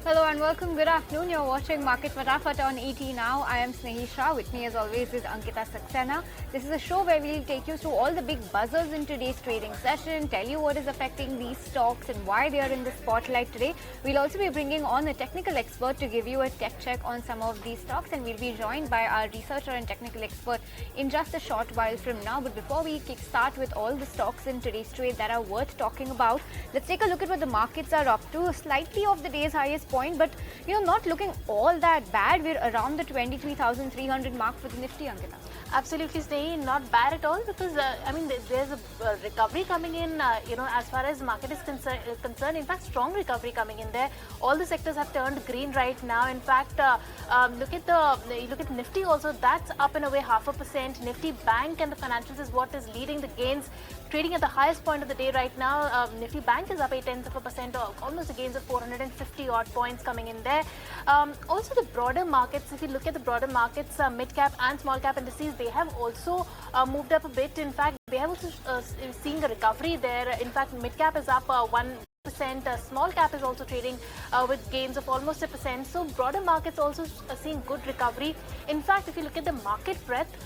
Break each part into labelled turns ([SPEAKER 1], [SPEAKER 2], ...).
[SPEAKER 1] Hello and welcome. Good afternoon. You're watching Market Fatafat on ET Now. I am Snehi Shah. With me as always is Ankita Saxena. This is a show where we'll take you through all the big buzzers in today's trading session, tell you what is affecting these stocks and why they are in the spotlight today. We'll also be bringing on a technical expert to give you a tech check on some of these stocks, and we'll be joined by our researcher and technical expert in just a short while from now. But before we kickstart with all the stocks in today's trade that are worth talking about, let's take a look at what the markets are up to. Slightly off the day's highest point, but not looking all that bad. We're around the 23,300 mark for the Nifty, Ankita.
[SPEAKER 2] Absolutely, Snehi, not bad at all, because there's a recovery coming in. As far as market is concerned, in fact, strong recovery coming in there. All the sectors have turned green right now. In fact, look at Nifty also. That's up and away 0.5%. Nifty Bank and the financials is what is leading the gains. Trading at the highest point of the day right now. Nifty Bank is up 0.8%, or almost a gains of 450 odd points coming in there. Also, the broader markets, if you look at the broader markets, mid cap and small cap indices, they have also moved up a bit. In fact, they have also seeing a recovery there. In fact, mid cap is up 1%. Small cap is also trading with gains of almost 1%. So broader markets also seeing good recovery. In fact, if you look at the market breadth,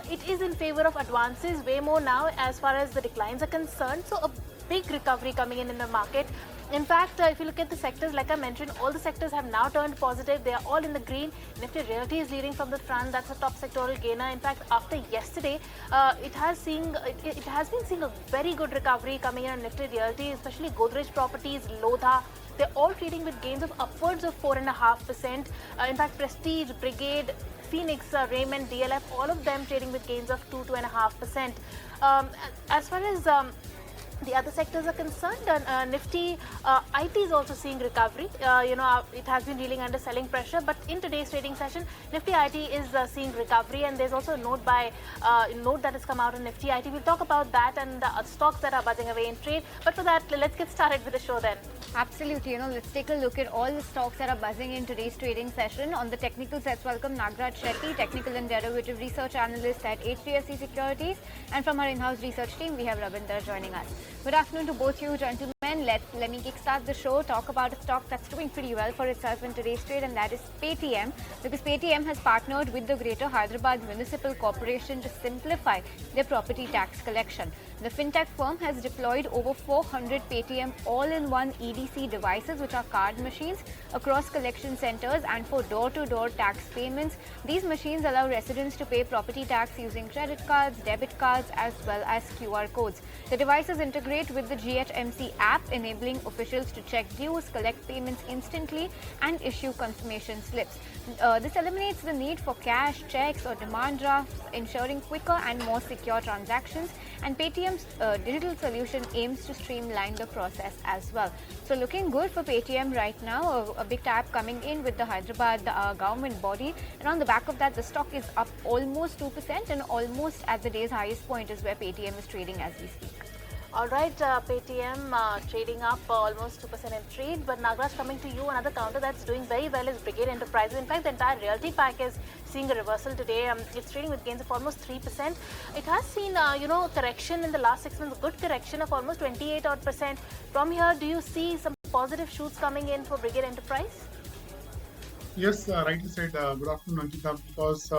[SPEAKER 2] it is in favor of advances way more now as far as the declines are concerned. So a big recovery coming in the market. In fact, if you look at the sectors, like I mentioned, all the sectors have now turned positive. They are all in the green. Nifty Realty is leading from the front. That's a top sectoral gainer. In fact, after yesterday, it has been seeing a very good recovery coming in on Nifty Realty, especially Godrej Properties, Lodha. They're all trading with gains of upwards of 4.5%. In fact, Prestige, Brigade, Phoenix, Raymond, DLF, all of them trading with gains of 2.5%. As far as the other sectors are concerned, Nifty IT is also seeing recovery. It has been reeling under selling pressure, but in today's trading session, Nifty IT is seeing recovery, and there's also a note that has come out on Nifty IT. We'll talk about that and the stocks that are buzzing away in trade. But for that, let's get started with the show then.
[SPEAKER 1] Absolutely. Let's take a look at all the stocks that are buzzing in today's trading session. On the technical sets, welcome Nagaraj Shetti, Technical and Derivative Research Analyst at HDFC Securities. And from our in-house research team, we have Ravinder joining us. Good afternoon to both you gentlemen. Let me kickstart the show, talk about a stock that's doing pretty well for itself in today's trade, and that is Paytm, because Paytm has partnered with the Greater Hyderabad Municipal Corporation to simplify their property tax collection. The fintech firm has deployed over 400 Paytm all-in-one EDC devices, which are card machines, across collection centers and for door-to-door tax payments. These machines allow residents to pay property tax using credit cards, debit cards, as well as QR codes. The devices integrate with the GHMC app, enabling officials to check dues, collect payments instantly, and issue confirmation slips. This eliminates the need for cash, checks, or demand drafts, ensuring quicker and more secure transactions. And Paytm's digital solution aims to streamline the process as well. So looking good for Paytm right now. A big tap coming in with the Hyderabad government body, and on the back of that, the stock is up almost 2%, and almost at the day's highest point is where Paytm is trading as we speak.
[SPEAKER 2] All right, Paytm trading up almost 2% in trade. But Nagaraj, coming to you, another counter that's doing very well is Brigade Enterprises. In fact, the entire realty pack is seeing a reversal today. It's trading with gains of almost 3%. It has seen, correction in the last 6 months, a good correction of almost 28%. From here, do you see some positive shoots coming in for Brigade Enterprise?
[SPEAKER 3] Yes, rightly said. Good afternoon, Ankita, because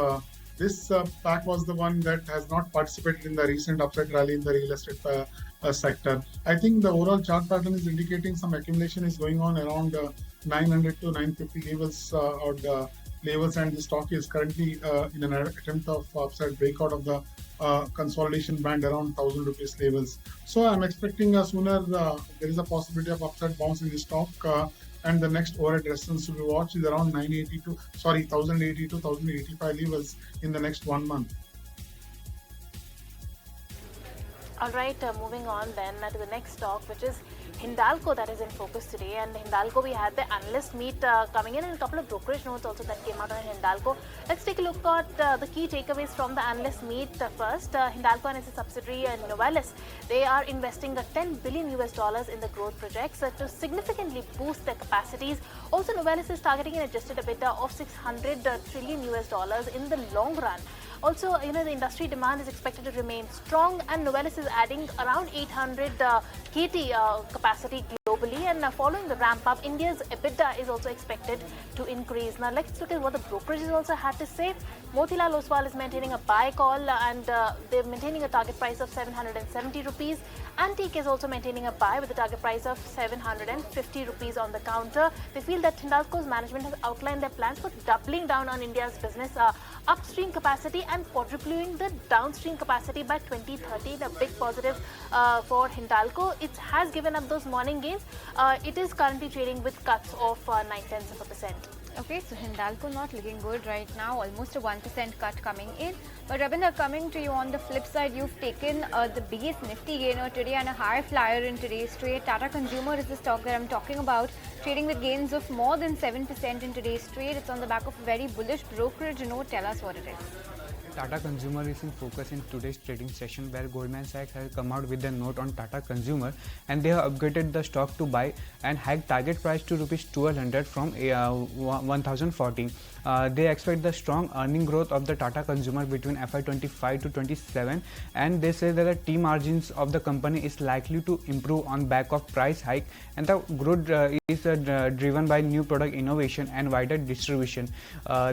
[SPEAKER 3] this pack was the one that has not participated in the recent upside rally in the real estate sector. I think the overall chart pattern is indicating some accumulation is going on around 900 to 950 levels or the levels, and the stock is currently in an attempt of upside breakout of the consolidation band around 1,000 rupees levels. So I'm expecting sooner there is a possibility of upside bounce in the stock. And the next overhead resistance to be watched is around 1080 to 1085 levels in the next 1 month.
[SPEAKER 2] All right, moving on then to the next stock, which is Hindalco, that is in focus today. And Hindalco, we had the analyst meet coming in, and a couple of brokerage notes also that came out on Hindalco. Let's take a look at the key takeaways from the analyst meet first. Hindalco and its subsidiary Novelis, they are investing $10 billion in the growth projects to significantly boost their capacities. Also, Novelis is targeting an adjusted EBITDA of $600 trillion in the long run. Also, the industry demand is expected to remain strong, and Novelis is adding around 800 KT capacity globally, and following the ramp up, India's EBITDA is also expected to increase. Now let's look at what the brokerages also had to say. Motilal Oswal is maintaining a buy call, and they're maintaining a target price of 770 rupees. Antique is also maintaining a buy with a target price of 750 rupees on the counter. They feel that Hindalco's management has outlined their plans for doubling down on India's business upstream capacity and quadrupling the downstream capacity by 2030. A big positive for Hindalco. It has given up those morning gains. It is currently trading with cuts of 0.9%.
[SPEAKER 1] Okay, so Hindalco not looking good right now, almost a 1% cut coming in. But Rabinder, coming to you on the flip side, you've taken the biggest Nifty gainer today and a high flyer in today's trade. Tata Consumer is the stock that I'm talking about, trading with gains of more than 7% in today's trade. It's on the back of a very bullish brokerage note. Tell us what it is.
[SPEAKER 4] Tata Consumer is in focus in today's trading session, where Goldman Sachs has come out with a note on Tata Consumer, and they have upgraded the stock to buy and hiked target price to rupees 1200 from 1040. They expect the strong earning growth of the Tata Consumer between FY25 to 27, and they say that the T margins of the company is likely to improve on back of price hike, and the growth is driven by new product innovation and wider distribution.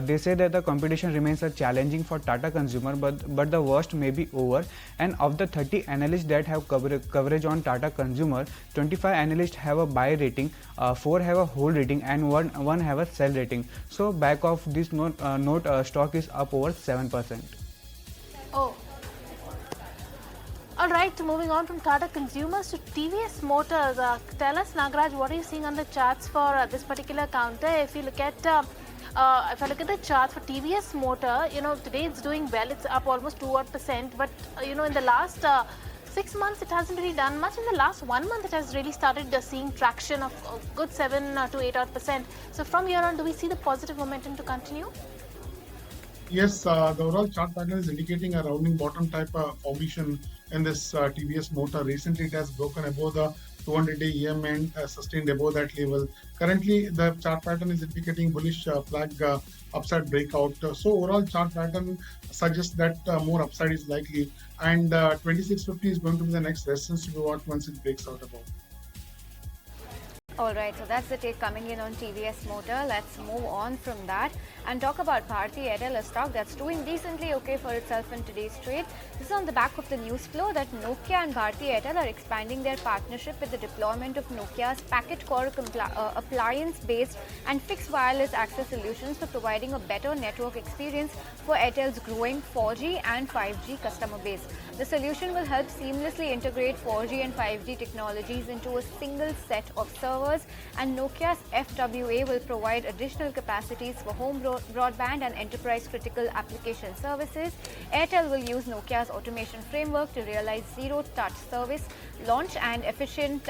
[SPEAKER 4] They say that the competition remains challenging for Tata Consumer, but the worst may be over. And of the 30 analysts that have coverage on Tata Consumer, 25 analysts have a buy rating, 4 have a hold rating, and one have a sell rating. So back of this note, stock is up over 7%.
[SPEAKER 2] Oh. Alright, moving on from Tata Consumers to TVS Motors. Tell us, Nagaraj, what are you seeing on the charts for this particular counter? If you look at if I look at the chart for TVS Motor, today it's doing well. It's up almost 2%, but in the last 6 months it hasn't really done much. In the last 1 month it has really started seeing traction of a good 7 to 8%. So from here on, do we see the positive momentum to continue?
[SPEAKER 3] Yes, the overall chart pattern is indicating a rounding bottom type formation in this TVS Motor. Recently, it has broken above the 200-day EM and sustained above that level. Currently, the chart pattern is indicating bullish flag upside breakout. So overall chart pattern suggests that more upside is likely, and 2650 is going to be the next resistance to be watched once it breaks out above.
[SPEAKER 1] Alright, so that's the take coming in on TVS Motor. Let's move on from that and talk about Bharti Airtel, a stock that's doing decently okay for itself in today's trade. This is on the back of the news flow that Nokia and Bharti Airtel are expanding their partnership with the deployment of Nokia's packet core appliance-based and fixed wireless access solutions for providing a better network experience for Airtel's growing 4G and 5G customer base. The solution will help seamlessly integrate 4G and 5G technologies into a single set of servers, and Nokia's FWA will provide additional capacities for home broadband and enterprise critical application services. Airtel will use Nokia's automation framework to realize zero-touch service launch and efficient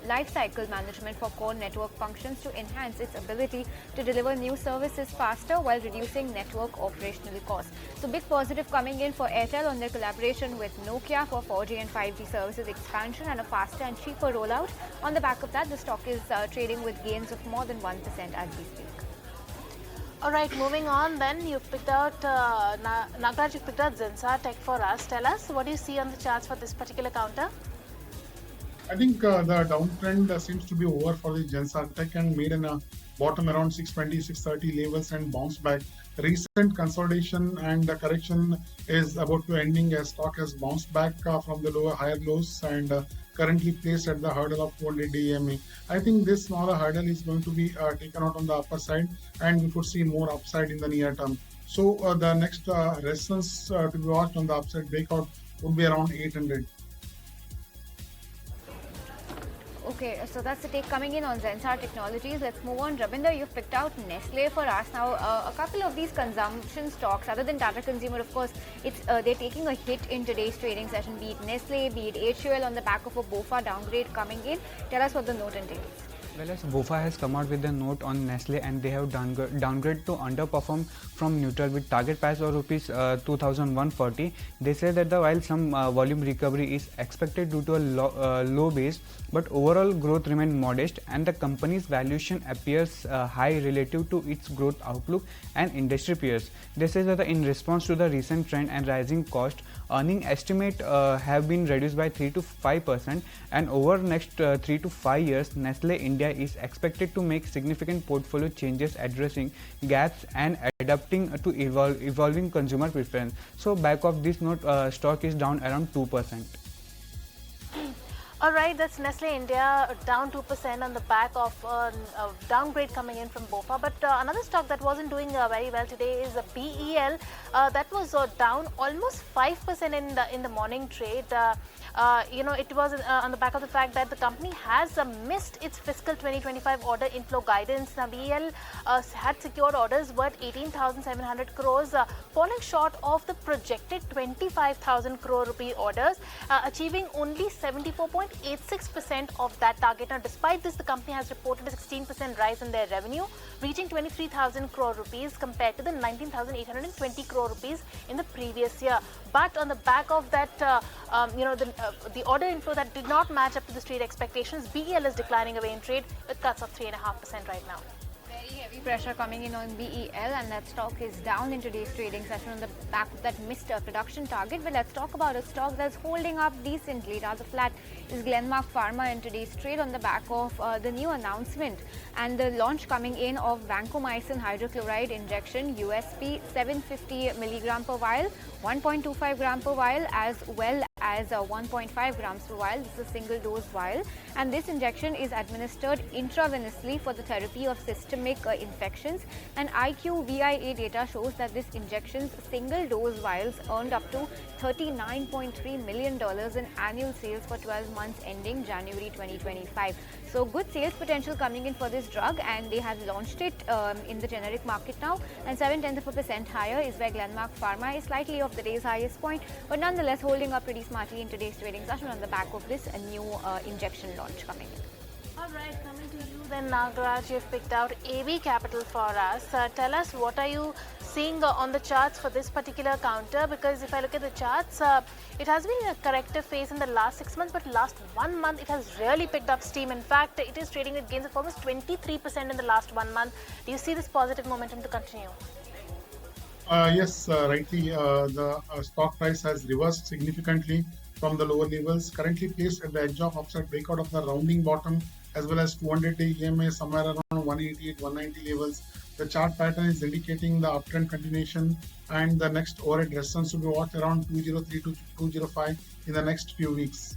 [SPEAKER 1] lifecycle management for core network functions to enhance its ability to deliver new services faster while reducing network operational costs. So big positive coming in for Airtel on their collaboration with Nokia for 4G and 5G services expansion and a faster and cheaper rollout. On the back of that, the stock is trading with gains of more than 1% as we speak.
[SPEAKER 2] Alright, moving on then, you've picked out, Nagaraj, you've picked out Zensar Tech for us. Tell us, what do you see on the charts for this particular counter?
[SPEAKER 3] I think the downtrend seems to be over for the Zensar Tech and made in a bottom around 620, 630 levels and bounced back. Recent consolidation and the correction is about to ending as stock has bounced back from the higher lows and currently placed at the hurdle of 200-day EMA. I think this smaller hurdle is going to be taken out on the upper side, and we could see more upside in the near term. So the next resistance to be watched on the upside breakout would be around 800.
[SPEAKER 1] Okay, so that's the take coming in on Zensar Technologies. Let's move on. Rabinder, you've picked out Nestle for us. Now, a couple of these consumption stocks, other than Tata Consumer, of course, they're taking a hit in today's trading session, be it Nestle, be it HUL on the back of a BOFA downgrade coming in. Tell us what the note entails.
[SPEAKER 4] Well, as BofA has come out with a note on Nestle and they have downgraded to underperform from neutral with target price of rupees 2140. They say that while some volume recovery is expected due to a low base, but overall growth remained modest and the company's valuation appears high relative to its growth outlook and industry peers. They say that in response to the recent trend and rising cost, earning estimate have been reduced by 3 to 5%, and over next 3 to 5 years, Nestle India is expected to make significant portfolio changes addressing gaps and adapting to evolving consumer preference. So back of this note, stock is down around 2%.
[SPEAKER 2] All right, that's Nestle India down 2% on the back of a downgrade coming in from BofA. But another stock that wasn't doing very well today is BEL. That was down almost 5% in the morning trade. It was on the back of the fact that the company has missed its fiscal 2025 order inflow guidance. Now, BEL had secured orders worth 18,700 crores, falling short of the projected 25,000 crore rupee orders, achieving only 74.86% of that target. Now, despite this, the company has reported a 16% rise in their revenue, reaching 23,000 crore rupees compared to the 19,820 crore rupees in the previous year. But on the back of that, the order inflow that did not match up to the street expectations, BEL is declining away in trade with cuts of 3.5% right now.
[SPEAKER 1] Very heavy pressure coming in on BEL, and that stock is down in today's trading session on the back of that missed production target. But let's talk about a stock that's holding up decently. Rather flat is Glenmark Pharma in today's trade on the back of the new announcement and the launch coming in of vancomycin hydrochloride injection, USP 750 milligram per vial, 1.25 gram per vial, as well as 1.5 grams per vial. This is a single dose vial, and this injection is administered intravenously for the therapy of systemic infections. And IQVIA data shows that this injection's single dose vials earned up to $39.3 million in annual sales for 12 months ending January 2025. So good sales potential coming in for this drug, and they have launched it in the generic market now, and 0.7% higher is where Glenmark Pharma is slightly off the day's highest point, but nonetheless holding up pretty smartly in today's trading session on the back of this new injection launch coming in.
[SPEAKER 2] All right, coming to you then, Nagaraj, you've picked out AB Capital for us. Tell us, what are you seeing on the charts for this particular counter? Because if I look at the charts, it has been in a corrective phase in the last 6 months, but last 1 month it has really picked up steam. In fact, it is trading with gains of almost 23% in the last 1 month. Do you see this positive momentum to continue?
[SPEAKER 3] Yes, rightly, the stock price has reversed significantly from the lower levels, currently placed at the edge of upside breakout of the rounding bottom, as well as 200-day EMA somewhere around 188, 190 levels. The chart pattern is indicating the uptrend continuation, and the next overhead resistance will be watched around 203 to 205 in the next few weeks.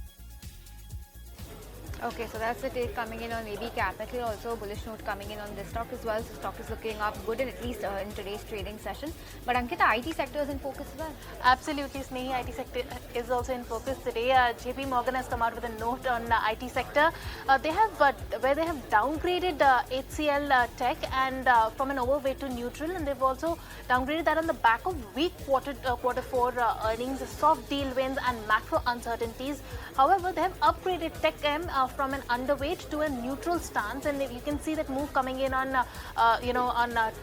[SPEAKER 1] Okay, so that's the take coming in on AB Capital. Also a bullish note coming in on this stock as well. So stock is looking up good, at least in today's trading session. But Ankita, IT sector is in focus as well.
[SPEAKER 2] Absolutely, Snehi. IT sector is also in focus today. JP Morgan has come out with a note on IT sector. They have downgraded HCL Tech and from an overweight to neutral, and they've also downgraded that on the back of weak quarter four earnings, soft deal wins, and macro uncertainties. However, they have upgraded Tech M from an underweight to a neutral stance, and you can see that move coming in on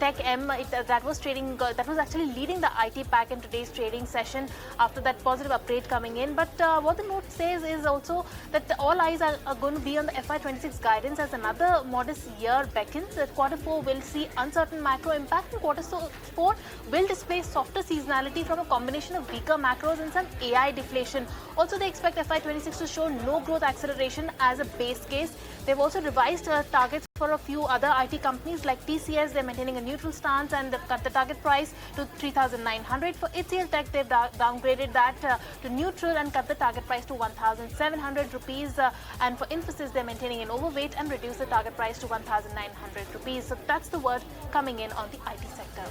[SPEAKER 2] Tech M. That was trading. That was actually leading the IT pack in today's trading session after that positive upgrade coming in. But what the note says is also that all eyes are going to be on the FY26 guidance as another modest year beckons. That quarter four will see uncertain macro impact, and quarter four will display softer seasonality from a combination of weaker macros and some AI deflation. Also, they expect FY26 to show no growth acceleration as a base case. They've also revised targets for a few other IT companies like TCS. They're maintaining a neutral stance and they've cut the target price to 3,900. For HCL Tech, they've downgraded that to neutral and cut the target price to 1,700 rupees. And for Infosys, they're maintaining an overweight and reduce the target price to 1,900 rupees. So that's the word coming in on the IT sector.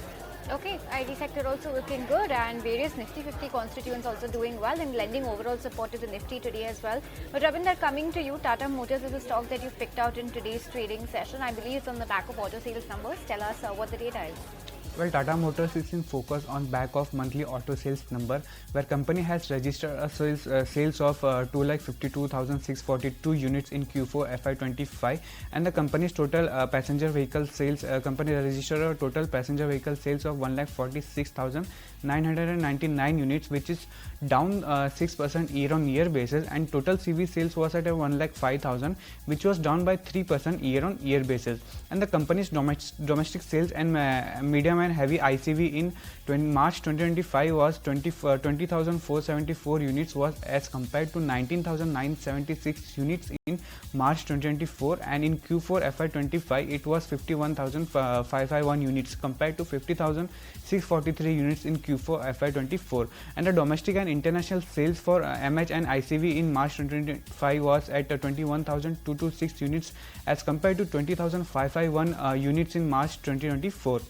[SPEAKER 1] Okay, IT sector also looking good, and various Nifty 50 constituents also doing well, and lending overall support to the Nifty today as well. But Ravinder, coming to you, Tata Motors is a stock that you've picked out in today's trading session. I believe it's on the back of auto sales numbers. Tell us what the data is.
[SPEAKER 4] Well, Tata Motors is in focus on back of monthly auto sales number, where company has registered a sales of 2,52,642 units in Q4 FY25, and the company's total passenger vehicle sales company registered a total passenger vehicle sales of 1,46,999 units, which is down 6% year-on-year basis, and total CV sales was at 1,05,000, which was down by 3% year-on-year basis. And the company's domestic sales and medium and heavy ICV in March 2025 was 20,474 units was as compared to 19,976 units in March 2024, and in Q4 FY25 it was 51,551 units compared to 50,643 units in Q4 FY24. And the domestic and international sales for MH and ICV in March 2025 was at 21,226 units as compared to 20,551 units in March 2024.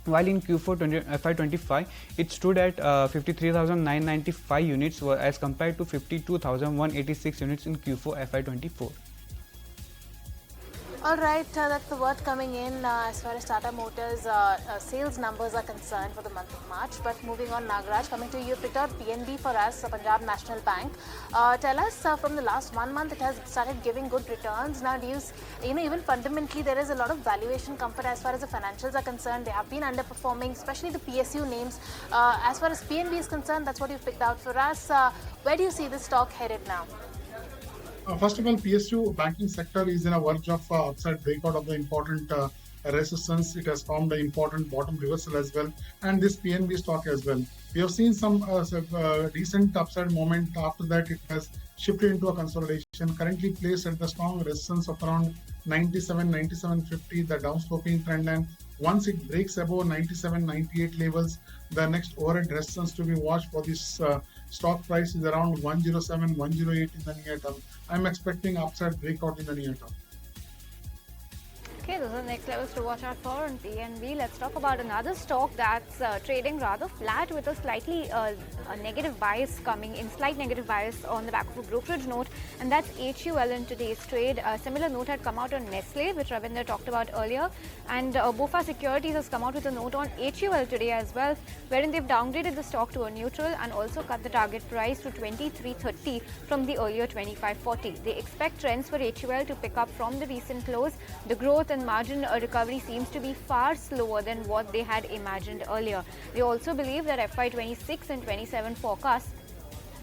[SPEAKER 4] While in Q4 FY25 it stood at 53,995 units as compared to 52,186 units in Q4 FY24.
[SPEAKER 2] All right, that's the word coming in as far as Tata Motors sales numbers are concerned for the month of March. But moving on, Nagaraj, coming to you, picked out PNB for us, Punjab National Bank. Tell us, from the last 1 month, it has started giving good returns. Now, do you know, even fundamentally, there is a lot of valuation comfort as far as the financials are concerned. They have been underperforming, especially the PSU names. As far as PNB is concerned, that's what you've picked out for us. Where do you see this stock headed now?
[SPEAKER 3] First of all, PSU banking sector is in a verge of upside breakout of the important resistance. It has formed an important bottom reversal as well, and this PNB stock as well. We have seen some decent upside moment. After that, it has shifted into a consolidation. Currently placed at the strong resistance of around 97, 97.50, the downsloping trend line. Once it breaks above 97, 98 levels, the next overhead resistance to be watched for this stock price is around 107, 108 in the near term. I'm expecting upside breakout in the near term.
[SPEAKER 1] Okay, those are the next levels to watch out for on PNB. Let's talk about another stock that's trading rather flat with a slightly negative bias coming in, slight negative bias on the back of a brokerage note, and that's HUL in today's trade. A similar note had come out on Nestle, which Ravinder talked about earlier, and BofA Securities has come out with a note on HUL today as well, wherein they've downgraded the stock to a neutral and also cut the target price to 23.30 from the earlier 25.40. They expect trends for HUL to pick up from the recent close. The growth and margin recovery seems to be far slower than what they had imagined earlier. They also believe that FY26 and 27 forecasts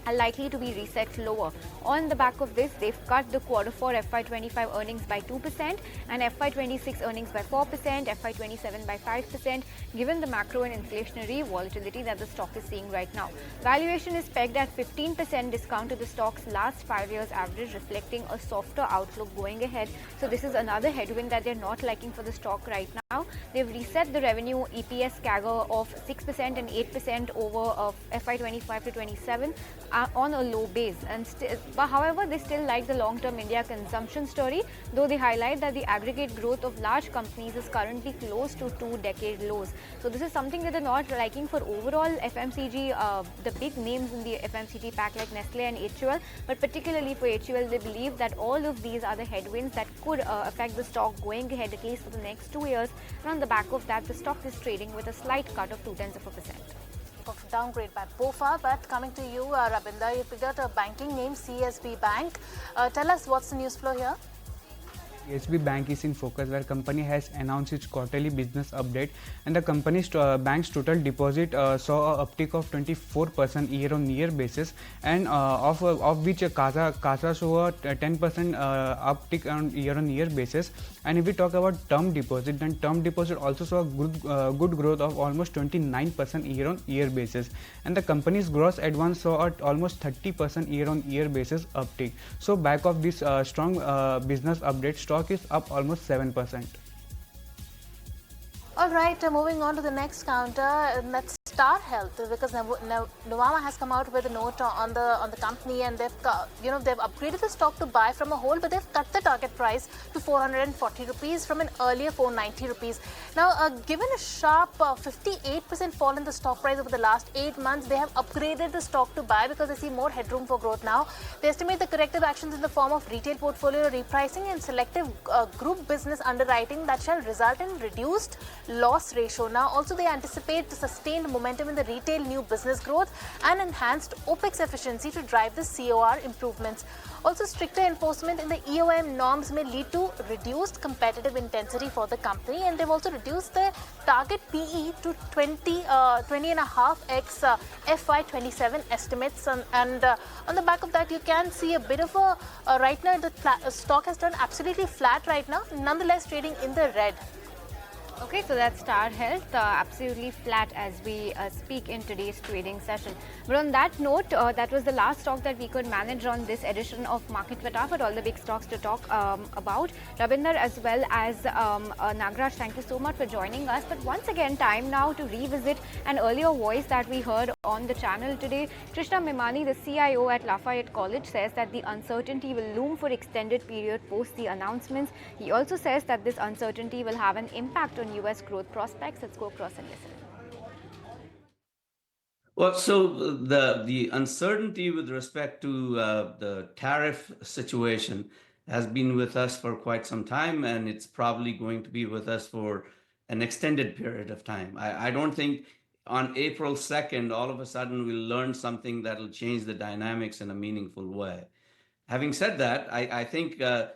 [SPEAKER 1] are likely to be reset lower. On the back of this, they've cut the Q4 FY25 earnings by 2% and FY26 earnings by 4%, FY27 by 5%, given the macro and inflationary volatility that the stock is seeing right now. Valuation is pegged at 15% discount to the stock's last 5 years average, reflecting a softer outlook going ahead. So this is another headwind that they're not liking for the stock right now. They've reset the revenue EPS CAGR of 6% and 8% over FY25 to 27 on a low base. But however, they still like the long-term India consumption story, though they highlight that the aggregate growth of large companies is currently close to 2-decade lows. So this is something that they're not liking for overall FMCG, the big names in the FMCG pack like Nestle and HUL, but particularly for HUL, they believe that all of these are the headwinds that could affect the stock going ahead at least for the next 2 years. And on the back of that, the stock is trading with a slight cut of 0.2%.
[SPEAKER 2] Of downgrade by BofA, but coming to you, Ravinder, you picked out a banking name, CSB Bank. Tell us what's the news flow here?
[SPEAKER 4] HDFC Bank is in focus, where company has announced its quarterly business update, and the company's bank's total deposit saw a uptick of 24% year-on-year basis, and of which CASA saw a 10% uptick on year-on-year basis. And if we talk about term deposit, then term deposit also saw good growth of almost 29% year-on-year basis, and the company's gross advance saw at almost 30% year-on-year basis uptick. So back of this strong business update, stock is up almost 7%.
[SPEAKER 2] All right, moving on to the next counter, and let's Star Health, because Nuvama has come out with a note on the company, and they've upgraded the stock to buy from a hold, but they've cut the target price to 440 rupees from an earlier 490 rupees. Now, given a sharp 58% fall in the stock price over the last 8 months, they have upgraded the stock to buy because they see more headroom for growth now. They estimate the corrective actions in the form of retail portfolio repricing and selective group business underwriting that shall result in reduced loss ratio. Now, also they anticipate sustained momentum in the retail new business growth and enhanced OPEX efficiency to drive the COR improvements. Also, stricter enforcement in the EOM norms may lead to reduced competitive intensity for the company, and they've also reduced the target PE to 20.5x FY27 estimates. And on the back of that, you can see a bit of a right now the stock has turned absolutely flat right now, nonetheless trading in the red.
[SPEAKER 1] Okay, so that's Star Health, absolutely flat as we speak in today's trading session. But on that note, that was the last stock that we could manage on this edition of Market Fatafat, all the big stocks to talk about. Rabinder as well as Nagaraj, thank you so much for joining us. But once again, time now to revisit an earlier voice that we heard on the channel today. Krishna Memani, the CIO at Lafayette College, says that the uncertainty will loom for extended period post the announcements. He also says that this uncertainty will have an impact on US growth prospects. Let's go across and listen.
[SPEAKER 5] Well, so the uncertainty with respect to the tariff situation has been with us for quite some time, and it's probably going to be with us for an extended period of time. I don't think on April 2nd, all of a sudden we'll learn something that'll change the dynamics in a meaningful way. Having said that, I think there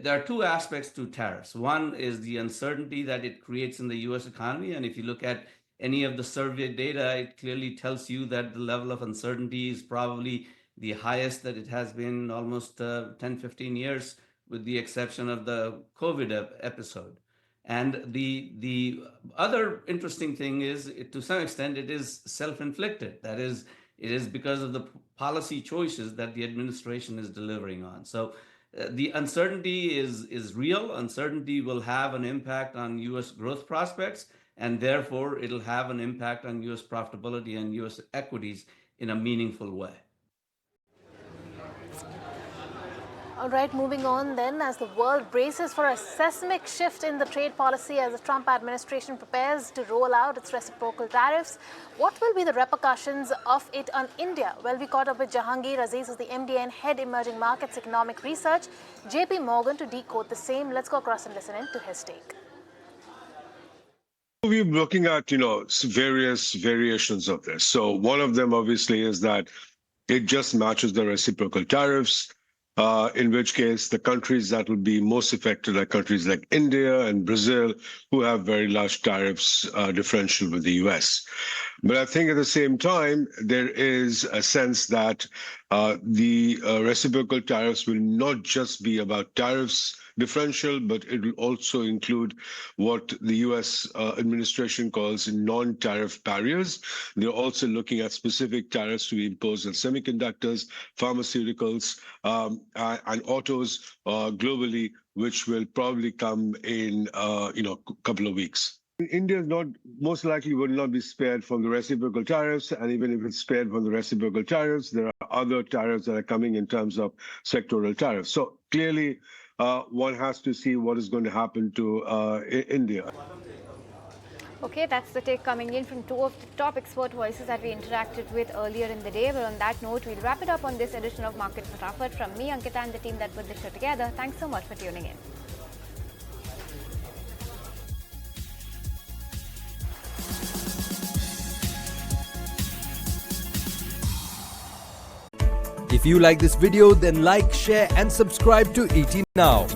[SPEAKER 5] are two aspects to tariffs. One is the uncertainty that it creates in the US economy. And if you look at any of the survey data, it clearly tells you that the level of uncertainty is probably the highest that it has been in almost 10, 15 years, with the exception of the COVID episode. And the other interesting thing is, to some extent, it is self-inflicted. That is, it is because of the policy choices that the administration is delivering on. So the uncertainty is real. Uncertainty will have an impact on US growth prospects, and therefore it'll have an impact on US profitability and US equities in a meaningful way.
[SPEAKER 2] All right, moving on then, as the world braces for a seismic shift in the trade policy as the Trump administration prepares to roll out its reciprocal tariffs, what will be the repercussions of it on India? Well, we caught up with Jahangir Aziz, who's the MD and Head Emerging Markets Economic Research, JP Morgan, to decode the same. Let's go across and listen in to his take.
[SPEAKER 6] We're looking at, various variations of this. So one of them obviously is that it just matches the reciprocal tariffs. In which case the countries that will be most affected are countries like India and Brazil, who have very large tariffs differential with the US. But I think at the same time, there is a sense that the reciprocal tariffs will not just be about tariffs differential, but it will also include what the US administration calls non-tariff barriers. They're also looking at specific tariffs to be imposed on semiconductors, pharmaceuticals, and autos globally, which will probably come in a couple of weeks. India most likely will not be spared from the reciprocal tariffs, and even if it's spared from the reciprocal tariffs, there are other tariffs that are coming in terms of sectoral tariffs. So clearly, one has to see what is going to happen to India.
[SPEAKER 1] Okay, that's the take coming in from two of the top expert voices that we interacted with earlier in the day. But on that note, we'll wrap it up on this edition of Market Fatafat. From me, Ankita, and the team that put the show together, thanks so much for tuning in.
[SPEAKER 7] If you like this video, then like, share and subscribe to ET Now.